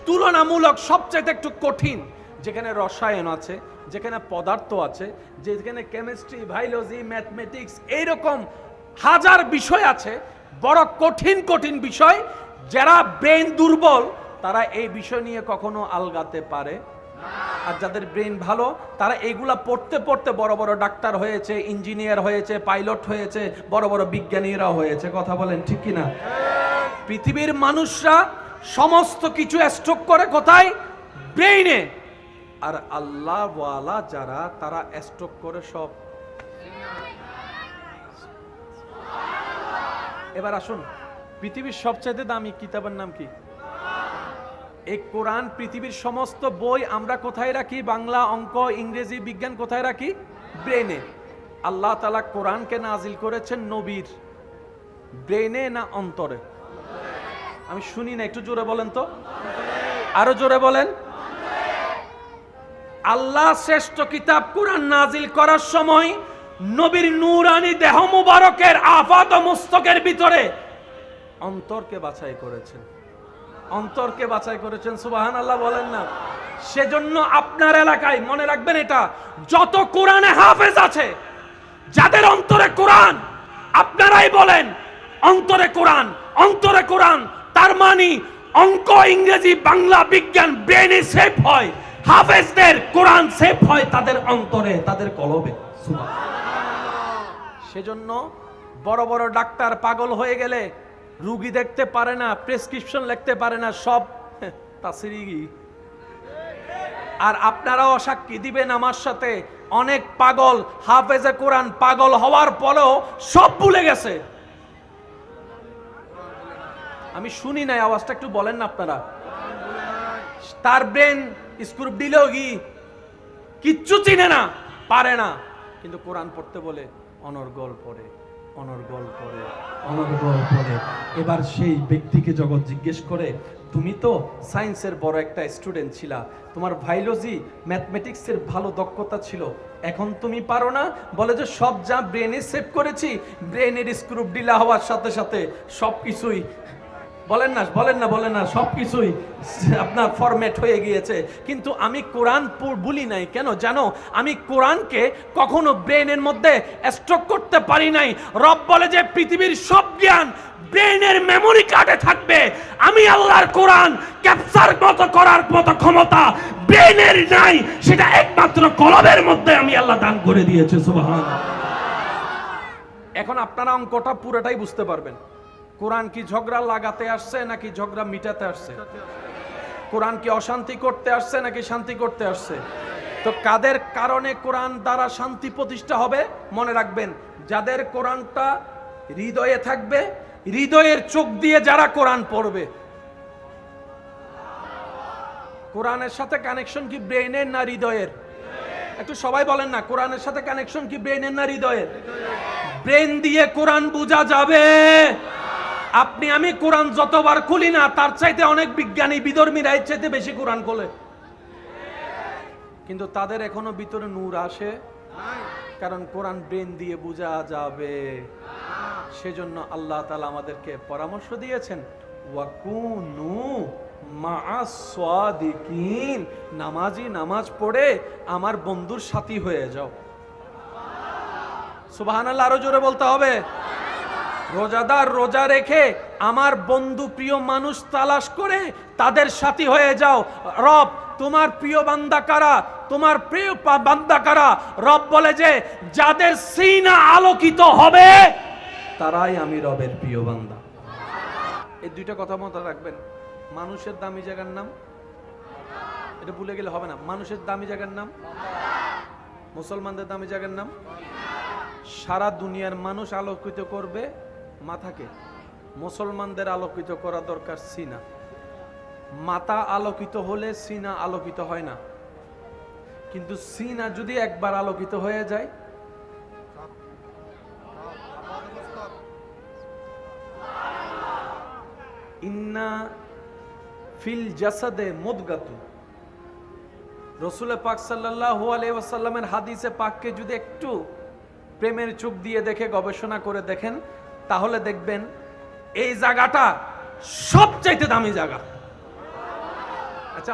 তুলনামূলক সবচেয়ে একটু কঠিন, যেখানে রসায়ন আছে, যেখানে পদার্থ আছে, যেখানে কেমিস্ট্রি, বায়োলজি, ম্যাথমেটিক্স, এইরকম হাজার বিষয় আছে, বড় কঠিন কঠিন বিষয়। যারা ব্রেন দুর্বল তারা এই বিষয় নিয়ে কখনো আলগাতে পারে না। আর যাদের ব্রেন ভালো তারা এগুলা পড়তে পড়তে বড় বড় ডাক্তার হয়েছে, ইঞ্জিনিয়ার হয়েছে, পাইলট হয়েছে, বড় বড় বিজ্ঞানীরা হয়েছে। কথা বলেন ঠিক কিনা? পৃথিবীর মানুষরা সমস্ত কিছু স্ট্রোক করে কোথায়? ব্রেইনে। আর আল্লাহ ওয়ালা যারা, তারা স্ট্রোক করে সব। এবার আসুন, পৃথিবীর সবচেয়ে দামি কিতাবের নাম কি? এই কোরআন। পৃথিবীর সমস্ত বই আমরা কোথায় রাখি? বাংলা, অঙ্ক, ইংরেজি, বিজ্ঞান কোথায় রাখি? ব্রেনে। আল্লাহ তাআলা কোরআনকে নাজিল করেছেন নবীর ব্রেনে না অন্তরে? আমি শুনি না, একটু জোরে বলেন তো, আরো জোরে বলেন। আল্লাহ শ্রেষ্ঠ কিতাব কুরআন নাজিল করার সময় নবীর নূরানী দেহ মুবারকের আফাত ও মস্তকের ভিতরে অন্তরকে বাছাই করেছেন, অন্তরকে বাছাই করেছেন। সুবহানাল্লাহ বলেন না। সেজন্য আপনার এলাকায় মনে রাখবেন, এটা যত কোরআনে হাফেজ আছে, যাদের অন্তরে কোরআন, আপনারাই বলেন অন্তরে কোরআন, অন্তরে কোরআন, তার মানে অঙ্ক, ইংরেজি, বাংলা, বিজ্ঞান ব্রেনে সেভ হয়। হাফেজদের কোরআন সেভ হয় তাদের অন্তরে, তাদের কলবে। সেজন্য বড় বড় ডাক্তার পাগল হয়ে গেলে রুগী দেখতে পারে না, প্রেসক্রিপশন লিখতে পারে না, সব তাসিরি। আর আপনারাও সাক্ষী দিবেন আমার সাথে, অনেক পাগল হাফেজে কোরআন পাগল হওয়ার পরেও সব ভুলে গেছে। আমি শুনি নাই, আওয়াজটা একটু বলেন না আপনারা। তার ব্রেন স্ক্রু দিলেও কিচ্ছু চিনে না, পারে না, কিন্তু কোরআন পড়তে বলে অনর্গল পড়ে, অনর্গল পড়ে, অনর্গল পড়ে। এবার সেই ব্যক্তিকে জগৎ জিজ্ঞেস করে, তুমি তো সায়েন্সের বড় একটা স্টুডেন্ট ছিলা, তোমার বায়োলজি ম্যাথমেটিক্সের ভালো দক্ষতা ছিল, এখন তুমি পারো না? বলে যে সব যা ব্রেনে সেভ করেছি, ব্রেনের স্ক্রু ঢিলা হওয়ার সাথে সাথে সবকিছুই, বলেন না বলেন না বলেন না, সবকিছুই আপনার ফরম্যাট হয়ে গিয়েছে। কিন্তু আমি কোরআন বলি নাই কেন জানো? আমি কোরআনকে কখনো ব্রেনের মধ্যে স্টক করতে পারি নাই। রব বলে যে পৃথিবীর সব জ্ঞান ব্রেনের মেমোরি কার্ডে থাকবে, আমি আল্লাহর কোরআন ক্যাপচার করার মতো ক্ষমতা ব্রেনের নাই, সেটা একমাত্র কলবের মধ্যে আমি আল্লাহ দান করে দিয়েছে। সুবহানাল্লাহ। এখন আপনারা অঙ্কটা পুরোটাই বুঝতে পারবেন। কোরআন কি ঝগড়া লাগাতে আসছে নাকি ঝগড়া মিটাতে আসছে? কোরআন কি অশান্তি করতে আসছে নাকি শান্তি করতে আসছে? তো কাদের কারণে কোরআন দ্বারা শান্তি প্রতিষ্ঠা হবে? মনে রাখবেন, যাদের কোরআনটা হৃদয়ে থাকবে, হৃদয়ের চোখ দিয়ে যারা কোরআন পড়বে। কোরআনের সাথে কানেকশন কি ব্রেনের না হৃদয়ের? একটু সবাই বলেন না, কোরআনের সাথে কানেকশন কি ব্রেনের না হৃদয়ের? ব্রেন দিয়ে কোরআন বোঝা যাবে? আপনি আমি কোরআন যতবার খুলি না, তার চাইতে অনেক বিজ্ঞানী বিধর্মীরা এর চাইতে বেশি কোরআন খোলে, কিন্তু তাদের এখনো ভিতরে নূর আসে, কারণ কোরআন ব্রেন দিয়ে বোঝা যাবে। সেজন্য আল্লাহ তাআলা আমাদেরকে পরামর্শ দিয়েছেন, ওয়াকুনু মাআস সাদিকিন, নামাজি নামাজ পড়ে আমার বন্ধুর সাথী হয়ে যাও। সুবহানাল্লাহ, আরো জোরে বলতে হবে। রোজাদার রোজা রেখে আমার বন্ধু প্রিয় মানুষ তালাশ করে তাদের সাথী হয়ে যাও। রব তোমার প্রিয় বান্দা কারা? তোমার প্রিয় বান্দা কারা? রব বলে যে যাদের সিনা আলোকিত হবে তারাই আমি রবের প্রিয় বান্দা। এই দুইটা কথা মনে রাখবেন। মানুষের দামি জায়গার নাম, এটা ভুলে গেলে হবে না। মানুষের দামি জায়গার নাম, মুসলমানদের দামি জায়গার নাম। সারা দুনিয়ার মানুষ আলোকিত করবে মাথাকে, মুসলমানদের আলোকিত করা দরকার সিনা। মাথা আলোকিত হলে সিনা আলোকিত হয় না, কিন্তু সিনা যদি একবার আলোকিত হয়ে যায়, ইন্না ফিল জাসাদে মুদগাতু, রাসূল পাক সাল্লাল্লাহু আলাইহি ওয়াসাল্লামের হাদিসে পাককে যদি একটু প্রেমের চোখ দিয়ে দেখে গবেষণা করে দেখেন, তাহলে দেখবেন এই জায়গাটা সবচাইতে দামি জায়গা। আচ্ছা,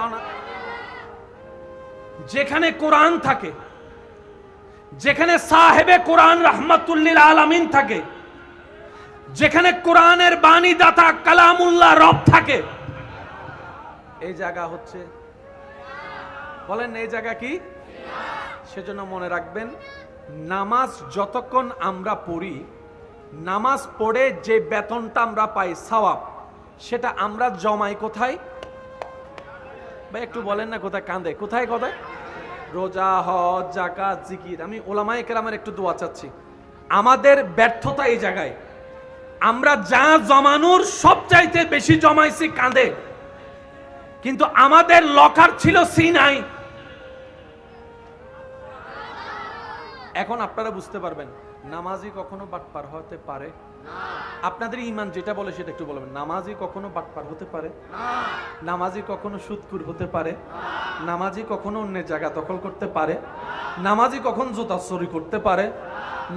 যেখানে কোরআন থাকে, যেখানে সাহেবে কোরআন রাহমাতুল লিল আলামিন থাকে, যেখানে কোরআনের বাণী দাতা কালামুল্লাহ রব থাকে, এই জায়গা হচ্ছে, বলেন এই জায়গা কি? সেজন্য মনে রাখবেন, নামাজ যতক্ষণ আমরা পড়ি, নামাজ পড়ে যে বেতনটা আমরা পাই সওয়াব, সেটা আমরা জমাই কোথায়? ভাই একটু বলেন না, কোথায়? কাঁদে কোথায়? কোথায়? রোজা, হজ, যাকাত, জিকির। আমি ওলামায়ে কেরামের একটু দোয়া চাচ্ছি। আমাদের ব্যর্থতা এই জায়গায়, আমরা যা জমানোর সবচাইতে বেশি জমাইছি কাঁদে, কিন্তু আমাদের লকার ছিল সিনাই। এখন আপনারা বুঝতে পারবেন নামাজি কখনো বাটপার হতে পারে। আপনাদের ঈমান যেটা বলে সেটা একটু বলবেন। নামাজি কখনো বাটপার হতে পারে? নামাজি কখনো সুদখোর হতে পারে? নামাজি কখনো অন্যের জায়গা দখল করতে পারে? নামাজি কখন জুতা চুরি করতে পারে?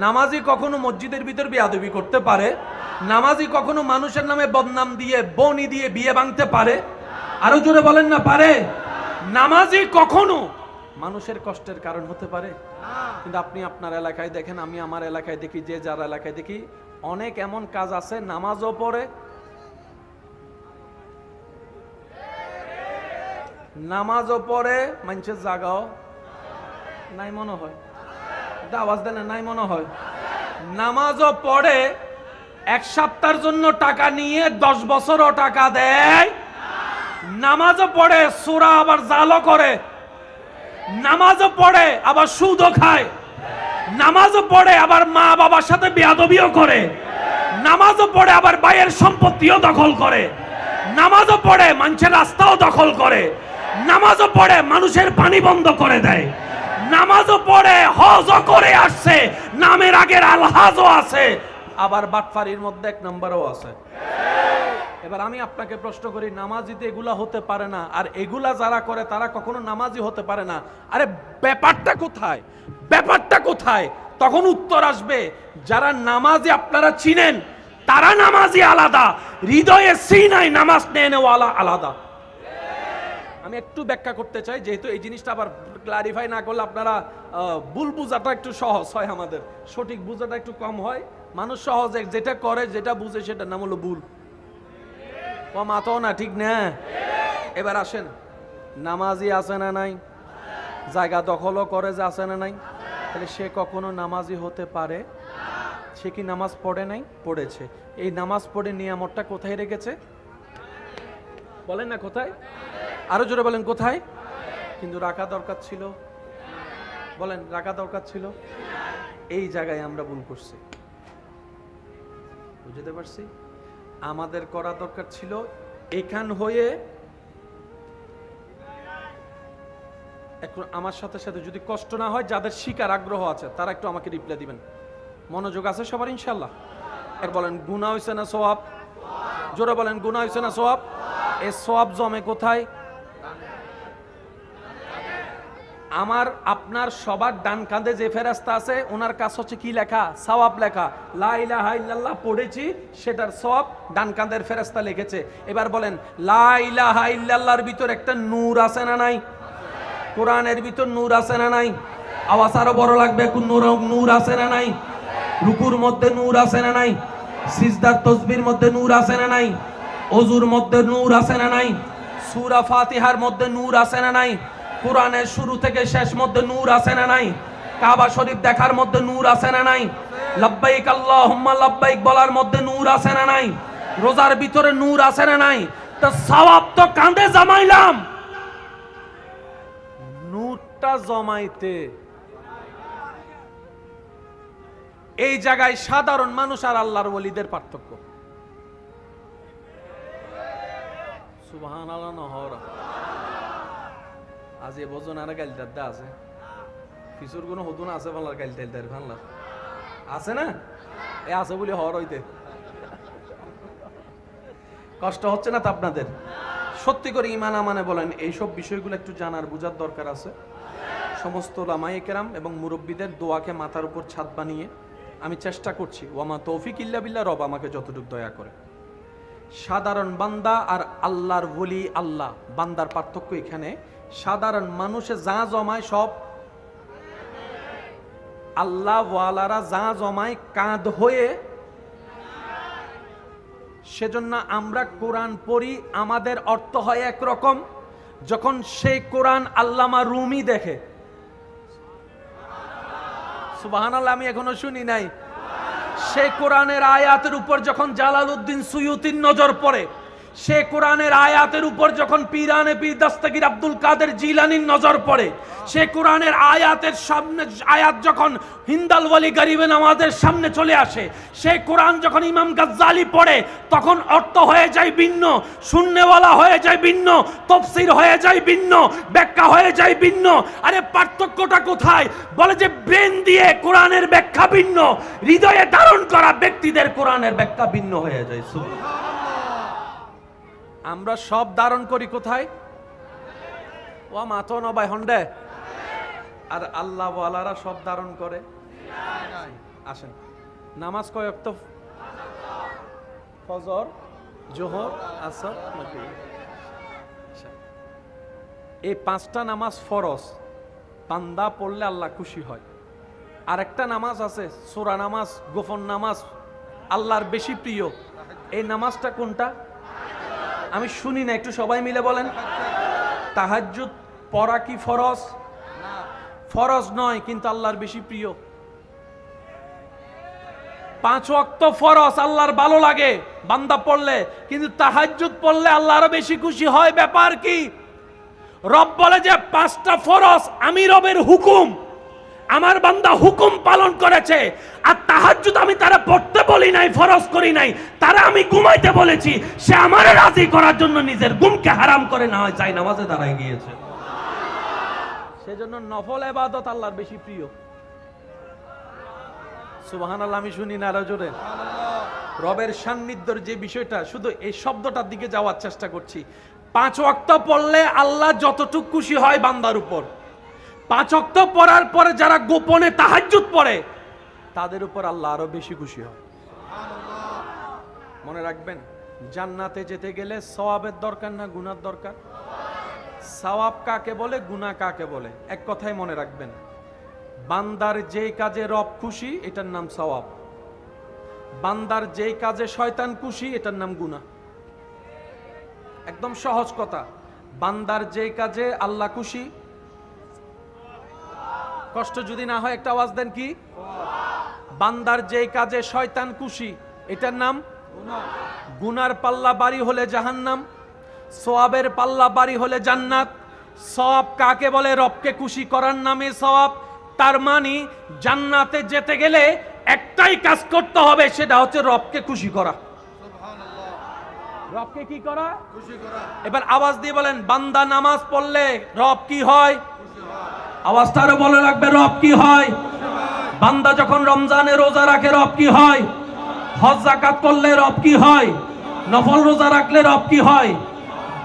নামাজি কখনো মসজিদের ভিতর বেয়াদবি করতে পারে? নামাজি কখনো মানুষের নামে বদনাম দিয়ে বনি দিয়ে বিয়ে ভাঙতে পারে? আরো জোরে বলেন না পারে? নামাজি কখনো মানুষের কষ্টের কারণ হতে পারে? কিন্তু আপনি আপনার এলাকায় দেখেন, আমি আমার এলাকায় দেখি, যে যার এলাকায় দেখি, অনেক এমন কাজ আছে নামাজও পড়ে, নামাজও পড়ে, মানুষের জাগাও নাই মনে হয়, আওয়াজ দেন নাই মনে হয়। নামাজও পড়ে, এক সপ্তাহের জন্য টাকা নিয়ে 10 বছরও টাকা দেয়। নামাজও পড়ে, সূরা আবার জালও করে। নামাজও পড়ে আবার সুদও খায়। নামাজও পড়ে আবার মা বাবার সাথে বেয়াদবিও করে। নামাজও পড়ে আবার ভাইয়ের সম্পত্তিও দখল করে। নামাজও পড়ে মানুষের রাস্তাও দখল করে। নামাজও পড়ে মানুষের পানি বন্ধ করে দেয়। নামাজও পড়ে হজও করে আসছে, নামের আগের আলহাজও আছে, আবার বাটফারির মধ্যে 1 নম্বরও আছে। এবার আমি আপনাকে প্রশ্ন করি, নামাজিতে এগুলা হতে পারে না, আর এগুলা যারা করে তারা কখনো নামাজি হতে পারে না। আরে ব্যাপারটা কোথায়? ব্যাপারটা কোথায়? তখন উত্তর আসবে, যারা নামাজি আপনারা চিনেন তারা নামাজি আলাদা, হৃদয়ে সিনায় নামাজ নেওয়ালা আলাদা। আমি একটু ব্যাখ্যা করতে চাই, যেহেতু এই জিনিসটা আবার ক্লারিফাই না করলে আপনারা ভুল বুঝাটা একটু সহজ হয়, আমাদের সঠিক বুঝাটা একটু কম হয়। মানুষ সহজে যেটা করে, যেটা বুঝে, সেটার নাম হলো ভুল। মাতো না, ঠিক না? এবার আসেন, নামাজি আছে না নাই? জায়গা দখলও করে, যে আছে না নাই? তাহলে সে কখনো নামাজি হতে পারে? সে কি নামাজ পড়ে নাই? পড়েছে। এই নামাজ পড়ে নিয়ামতটা কোথায় রেখেছে? বলেন না কোথায়? আরো জোরে বলেন কোথায়? কিন্তু রাখা দরকার ছিল। বলেন, রাখা দরকার ছিল। এই জায়গায় আমরা ভুল করছি, বুঝতে পারছি? আমাদের করা দরকার ছিল এখান হয়ে, এখন আমার সাথে সাথে যদি কষ্ট না হয়, যাদের শিকার আগ্রহ আছে তারা একটু আমাকে রিপ্লাই দিবেন। মনোযোগ আছে সবার ইনশাল্লাহ? আর বলেন, গুনাহ হইছে না সওয়াব? জোরে বলেন, গুনাহ হইছে না সওয়াব? এই সওয়াব জমে কোথায়? আমার আপনার সবার ডান কাঁধে যে ফেরেশতা আছে, ওনার কাজ হচ্ছে কি লেখা? সওয়াব লেখা। লা ইলাহা ইল্লাল্লাহ পড়েছি, সেটার সওয়াব ডান কাঁধের ফেরেশতা লিখেছে। এবার বলেন, লা ইলাহা ইল্লাল্লাহর ভিতর একটা নূর আছে না নাই? কোরআনের ভিতর নূর আছে না নাই? আওয়াজ আরো বড় লাগবে, নূর আছে না নাই? রুকুর মধ্যে নূর আছে না নাই? সিজদার তাসবির মধ্যে নূর আছে না নাই? ওযুর মধ্যে নূর আছে না নাই? সূরা ফাতিহার মধ্যে নূর আছে না নাই? কোরআনের শুরু থেকে শেষ মধ্যে নূর আছে না নাই? কাবা শরীফ দেখার মধ্যে নূর আছে না নাই? লাব্বাইক আল্লাহুম্মা লাব্বাইক বলার মধ্যে নূর আছে না নাই? রোজার ভিতরে নূর আছে না নাই? তো সওয়াব তো কাঁধে জমাইলাম, নূরটা জমাইতে এই জায়গায় সাধারণ মানুষ আর আল্লাহর ওলিদের পার্থক্য। সুবহানাল্লাহ নহর আজ এ বজন আর গাইল দাদা আছে, কিছুর কোনো হদুন আছে বাংলার গাইল টাইল দার বাংলা আছে না? এ আছে বলে হর হইতে কষ্ট হচ্ছে না তো আপনাদের? সত্যি করে ঈমান আমানে বলেন, এইসব বিষয়গুলো একটু জানার বুঝার দরকার আছে। সমস্ত উলামায়ে কেরাম এবং মুরব্বীদের দোয়াকে মাথার উপর ছাদ বানিয়ে আমি চেষ্টা করছি, ওয়ামা তৌফিক ইল্লা বিল্লাহ, রব আমাকে যতটুকু দয়া করে। সাধারণ বান্দা আর আল্লাহর ওলি, আল্লাহ বান্দার পার্থক্য এখানে। সাধারণ মানুষে যা জমায় সব আল্লাহ ওয়ালারা যা জমায় কাঁধ হয়ে। সেজন্য আমরা কোরআন পড়ি, আমাদের অর্থ হয় একরকম, যখন সেই কোরআন আল্লামা রুমি দেখে। সুবহানাল্লাহ, আমি এখনো শুনি নাই। সেই কোরআনের আয়াতের উপর যখন জালালউদ্দিন সুয়ুতির নজর পড়ে, সে কোরআনের আয়াতের উপর যখন পীরানে পীর দস্তগীর আব্দুল কাদের জিলানির নজর পড়ে, সে কোরআনের আয়াতের সামনে আয়াত যখন হিন্দাল ওয়ালি গরিবে নামাজের সামনে চলে আসে, সেই কোরআন যখন ইমাম গাজ্জালি পড়ে, তখন অর্থ হয়ে যায় ভিন্ন, শূন্যওয়ালা হয়ে যায় ভিন্ন, তাফসীর হয়ে যায় ভিন্ন, ব্যাখ্যা হয়ে যায় ভিন্ন। আরে পার্থক্যটা কোথায়? বলে যে ব্রেন দিয়ে কোরআনের ব্যাখ্যা ভিন্ন, হৃদয়ে ধারণ করা ব্যক্তিদের কোরআনের ব্যাখ্যা ভিন্ন হয়ে যায়। আমরা সব ধারণ করি কোথায়? ও মাতো নবাই হন্ডে। আর আল্লাহ ওয়ালারা সব ধারণ করে। আসেন, নামাজ কয় ওয়াক্ত? ফজর, জোহর, আসর, মাগরিব। এই পাঁচটা নামাজ ফরজ, বান্দা পড়লে আল্লাহ খুশি হয়। আর একটা নামাজ আছে সূরা নামাজ, গোপন নামাজ, আল্লাহর বেশি প্রিয়। এই নামাজটা কোনটা? আমি শুনি না, একটু সবাই মিলে বলেন। তাহাজ্জুদ পড়া কি ফরজ? ফরজ নয়, কিন্তু আল্লাহর বেশি প্রিয়। 5 ওয়াক্ত ফরজ, আল্লাহর ভালো লাগে বান্দা পড়লে, কিন্তু তাহাজ্জুদ পড়লে আল্লাহ আরো বেশি খুশি হয়। ব্যাপার কি? রব বলে যে 5টা ফরজ আমি রবের হুকুম, আমার বান্দা হুকুম পালন করেছে। আর তাহাজ্জুদ আমি তারা পড়তে বলি নাই, ফরজ করি নাই, তারা আমি ঘুমাইতে বলেছি। সে আমারে রাজি করার জন্য নিজের ঘুমকে হারাম করে না হয় চাই নামাজে দাঁড়ায় গিয়েছে। সেজন্য নফল ইবাদত আল্লাহর বেশি প্রিয়। সুবহানাল্লাহ। আমি শুনি না আরো জোরে। রবের সান্নিধ্যের যে বিষয়টা, শুধু এই শব্দটার দিকে যাওয়ার চেষ্টা করছি। 5 ওয়াক্ত পড়লে আল্লাহ যতটুকু খুশি হয় বান্দার উপর, 5 ওয়াক্ত পড়ার পরে যারা গোপনে তাহাজ্জুদ পড়ে তাদের উপর আল্লাহ আরো বেশি খুশি হয়। মনে রাখবেন, জান্নাতে যেতে গেলে সওয়াবের দরকার না গুনার দরকার? সওয়াব কাকে বলে, গুনাহ কাকে বলে? এক কথাই মনে রাখবেন, বান্দার যেই কাজে রব খুশি এটার নাম সওয়াব, বান্দার যেই কাজে শয়তান খুশি এটার নাম গুনাহ। একদম সহজ কথা। বান্দার যেই কাজে আল্লাহ খুশি, কষ্ট যদি না হয় একটা আওয়াজ দেন, কি? বান্দার যেই কাজে শয়তান খুশি এটার নাম গুনার পাল্লা বাড়ি হলে জাহান্নাম, সওয়াবের পাল্লা বাড়ি হলে জান্নাত। সওয়াব কাকে বলে? রবকে খুশি করার নামে সওয়াব। তার মানে জান্নাতে যেতে গেলে একটাই কাজ করতে হবে, সেটা হচ্ছে রবকে খুশি করা। রবকে কি করা? খুশি করা। এবার আওয়াজ দিয়ে বলেন, বান্দা নামাজ পড়লে রব কি হয়? আওয়াজটা আরো বলে রাখবে, রব কি হয়? বান্দা যখন রমজানে রোজা রাখে রব কি হয়? হজ যাকাত করলে রব কি হয়? নফল রোজা রাখলে রব কি হয়?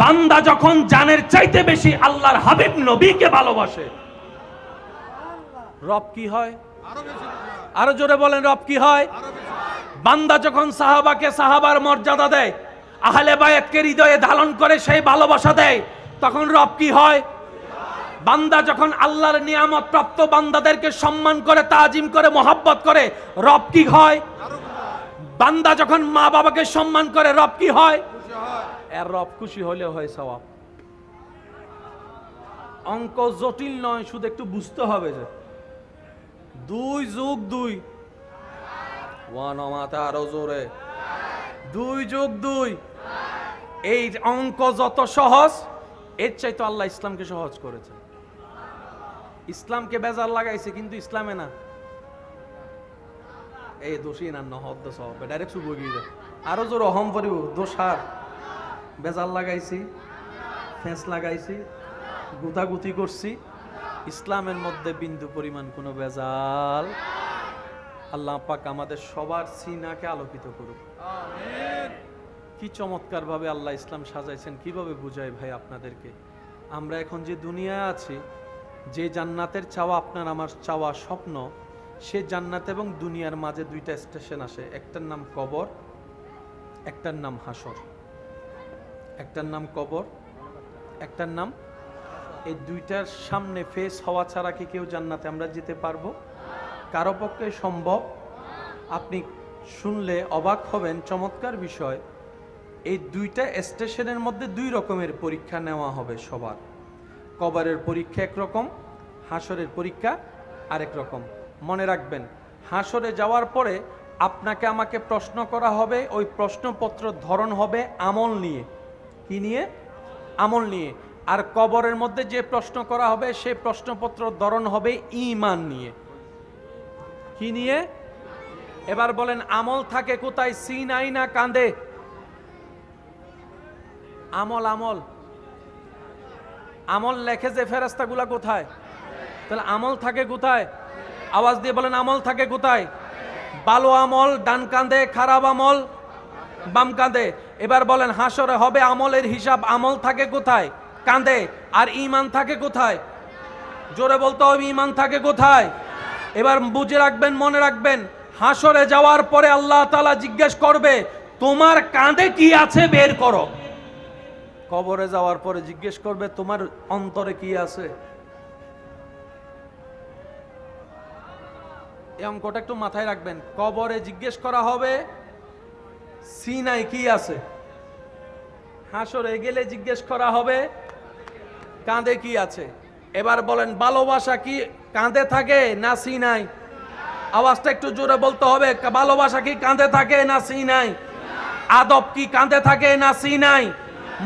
বান্দা যখন জানের চাইতে বেশি আল্লাহর হাবিব নবীকে ভালোবাসে রব কি হয়? আরো জোরে বলেন, রব কি হয়? বান্দা যখন সাহাবাকে সাহাবার মর্যাদা দেয়, আহলে বায়াতকে হৃদয়ে ধারণ করে সেই ভালোবাসা দেয়, তখন রব কি হয়? বান্দা যখন আল্লাহর নিয়ামত প্রাপ্ত বান্দাদেরকে সম্মান করে, তাজিম করে, মোহাব্বত করে, রব কি হয়? বান্দা যখন মা বাবাকে সম্মান করে, রব কি হয়? এর রব খুশি হলে হয় সওয়াব। অঙ্ক জটিল নয়, শুধু একটু বুঝতে হবে যে 2 যোগ 2 ওয়ান মাথা আরো জোরে 2 যোগ 2। এই অঙ্ক যত সহজ, এর চাইতে আল্লাহ ইসলামকে সহজ করেছে। ইসলামকে বেজার লাগাইছে, কিন্তু ইসলামে না। এই দোষী না নহদ্দ সব ডাইরেক্ট শুভ গিয়ে আরো জোর অহম পরিব দোষার বেজার লাগাইছি, ফেঁস লাগাইছি, গুতাগুতি করছি। ইসলামের মধ্যে বিন্দু পরিমাণ কোনো বেজাল। আল্লাহ পাক আমাদের সবার সিনাকে আলোকিত করুক। আমিন। কি চমৎকার ভাবে আল্লাহ ইসলাম সাজাইছেন, কিভাবে বুঝাই ভাই আপনাদেরকে। আমরা এখন যে দুনিয়ায় আছি, যে জান্নাতের চাওয়া আপনার আমার চাওয়া স্বপ্ন, সে জান্নাত এবং দুনিয়ার মাঝে 2টা স্টেশন আসে। একটার নাম কবর, একটার নাম হাসর। একটার নাম কবর, একটার নাম। এই 2টার সামনে ফেস হওয়া ছাড়া কি কেউ জান্নাতে আমরা যেতে পারবো? কারো পক্ষে সম্ভব? আপনি শুনলে অবাক হবেন, চমৎকার বিষয়। এই 2টা স্টেশনের মধ্যে 2 রকমের পরীক্ষা নেওয়া হবে সবার। কবরের পরীক্ষা একরকম, হাসরের পরীক্ষা আরেক রকম। মনে রাখবেন, হাসরে যাওয়ার পরে আপনাকে আমাকে প্রশ্ন করা হবে, ওই প্রশ্নপত্র ধরন হবে আমল নিয়ে। কি নিয়ে? আমল নিয়ে। আর কবরের মধ্যে যে প্রশ্ন করা হবে সেই প্রশ্নপত্র ধরন হবে ঈমান নিয়ে। কি নিয়ে? এবার বলেন, আমল থাকে কোথায়? সিনাই না কাঁধে? আমল আমল আমল লেখে যে ফেরেশতাগুলা কোথায়? তাহলে আমল থাকে কোথায়? আওয়াজ দিয়ে বলেন, আমল থাকে কোথায়? ভালো আমল ডান কাঁধে, খারাপ আমল বাম কাঁধে। এবার বলেন, হাসরে হবে আমলের হিসাব, আমল থাকে কোথায়? কাঁধে। আর ঈমান থাকে কোথায়? জোরে বলতে হবে, ঈমান থাকে কোথায়? এবার বুঝে রাখবেন, মনে রাখবেন, হাসরে যাওয়ার পরে আল্লাহ তাআলা জিজ্ঞেস করবে তোমার কাঁধে কি আছে বের করো। কবরে যাওয়ার পরে জিজ্ঞেস করবে তোমার অন্তরে কি আছে। এই অঙ্কটা একটু মাথায় রাখবেন। কবরে জিজ্ঞেস করা হবে সিনায় কি আছে, হাসরে গেলে জিজ্ঞেস করা হবে কাঁধে কি আছে। এবার বলেন, ভালোবাসা কি কাঁধে থাকে না সিনায়? আওয়াজটা একটু জোরে বলতে হবে। ভালোবাসা কি কাঁধে থাকে না সিনায়? আদব কি কাঁধে থাকে না সিনায়?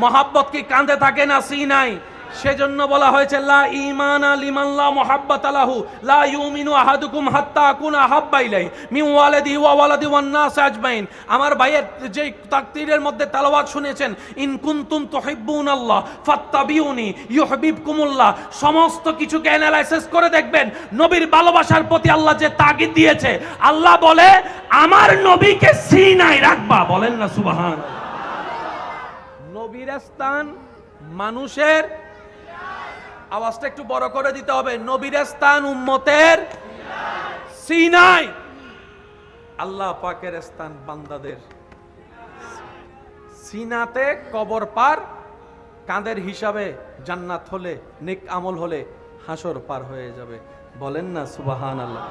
মহাব্বত কি কাঁধে থাকে না সিনায়? সেজন্য বলা হয়েছে লা ঈমানা লিমান লা মুহাব্বাতা লাহু লা ইউমিনু আহাদুকুম হাত্তা আকুনা হাব্বা ইলাইহি মিন ওয়ালিদিহি ওয়া ওয়ালাদিহি ওয়ান নাস আজমাইন। আমার ভাইয়ের যে তাকদীরের মধ্যে তেলাওয়াত শুনেছেন, ইন কুনতুম তুহিব্বুনাল্লাহ ফাত্তাবিউনি ইউহিব্বুকুমুল্লাহ, সমস্ত কিছুকে অ্যানালাইসিস করে দেখবেন নবীর ভালোবাসার প্রতি আল্লাহ যে তাগিদ দিয়েছে। আল্লাহ বলে আমার নবীকে সিনায় রাখবা। বলেন না সুবহানাল্লাহ। নবীর স্থান মানুষের, আওয়াজটা একটু বড় করে দিতে হবে, নবীর স্থান উম্মতের সিনায়, আল্লাহ পাকের স্থান বান্দাদের সিনাতে। কবর পার, কাঁধের হিসাবে জান্নাত হলে, নেক আমল হলে হাসর পার হয়ে যাবে। বলেন না সুবহানাল্লাহ।